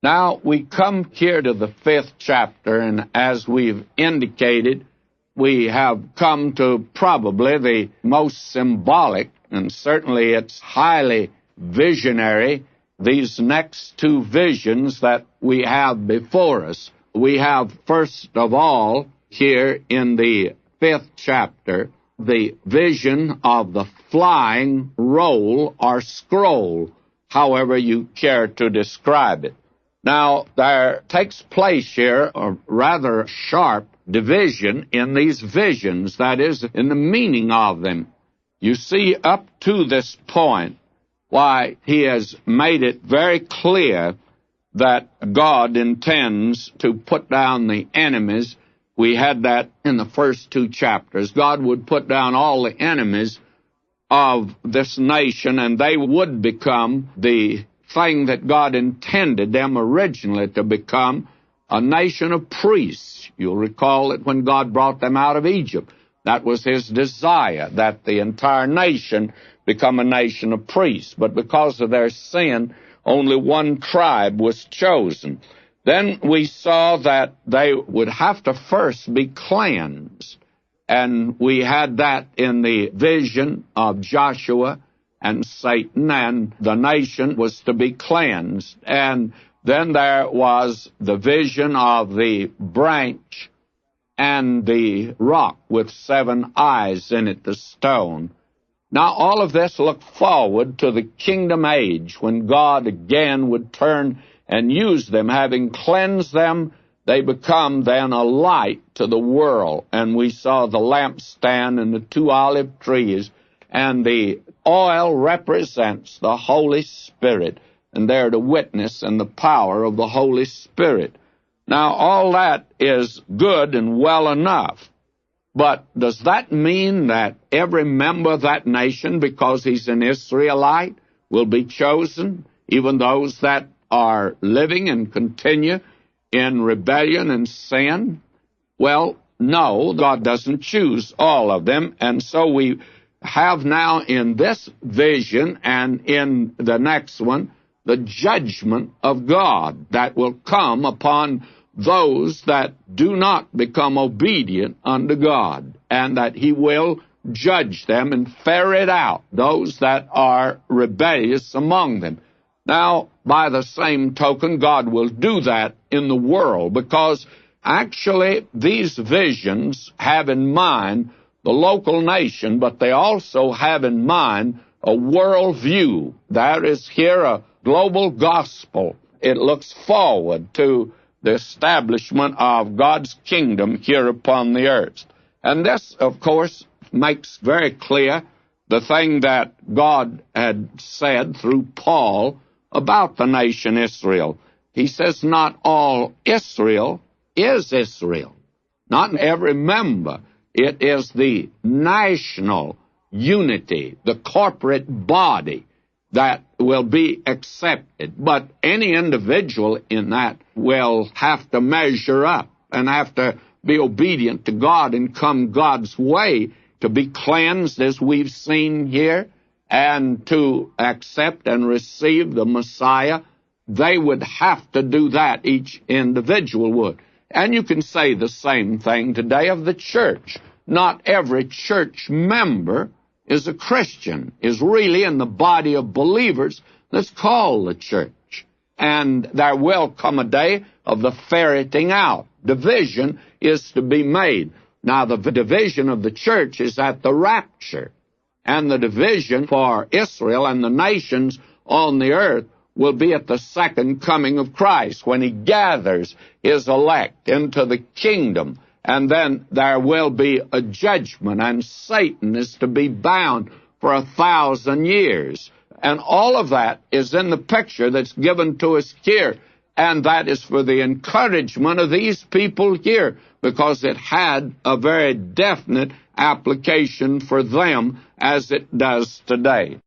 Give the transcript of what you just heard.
Now, we come here to the 5th chapter, and as we've indicated, we have come to probably the most symbolic, and certainly it's highly visionary, these next two visions that we have before us. We have, first of all, here in the 5th chapter, the vision of the flying roll or scroll, however you care to describe it. Now, there takes place here a rather sharp division in these visions, that is, in the meaning of them. You see, up to this point, why, he has made it very clear that God intends to put down the enemies. We had that in the first two chapters. God would put down all the enemies of this nation, and they would become the thing that God intended them originally to become, a nation of priests. You'll recall that when God brought them out of Egypt, that was his desire, that the entire nation become a nation of priests. But because of their sin, only one tribe was chosen. Then we saw that they would have to first be cleansed. And we had that in the vision of Joshua and Satan, and the nation was to be cleansed. And then there was the vision of the branch and the rock with 7 eyes in it, the stone. Now, all of this looked forward to the kingdom age, when God again would turn and use them. Having cleansed them, they become then a light to the world. And we saw the lampstand and the 2 olive trees, and the oil represents the Holy Spirit, and they're to witness in the power of the Holy Spirit. Now, all that is good and well enough, but does that mean that every member of that nation, because he's an Israelite, will be chosen, even those that are living and continue in rebellion and sin? Well, no, God doesn't choose all of them, and so we have now in this vision and in the next one the judgment of God that will come upon those that do not become obedient unto God, and that he will judge them and ferret out those that are rebellious among them. Now, by the same token, God will do that in the world, because actually these visions have in mind the local nation, but they also have in mind a world view. There is here a global gospel. It looks forward to the establishment of God's kingdom here upon the earth. And this, of course, makes very clear the thing that God had said through Paul about the nation Israel. He says, not all Israel is Israel. Not every member. It is the national unity, the corporate body that will be accepted. But any individual in that will have to measure up and have to be obedient to God and come God's way to be cleansed, as we've seen here, and to accept and receive the Messiah. They would have to do that, each individual would. And you can say the same thing today of the church. Not every church member is a Christian, is really in the body of believers that's called the church. And there will come a day of the ferreting out. Division is to be made. Now, the division of the church is at the rapture. And the division for Israel and the nations on the earth will be at the second coming of Christ, when he gathers his elect into the kingdom. And then there will be a judgment, and Satan is to be bound for 1,000 years. And all of that is in the picture that's given to us here. And that is for the encouragement of these people here, because it had a very definite application for them, as it does today.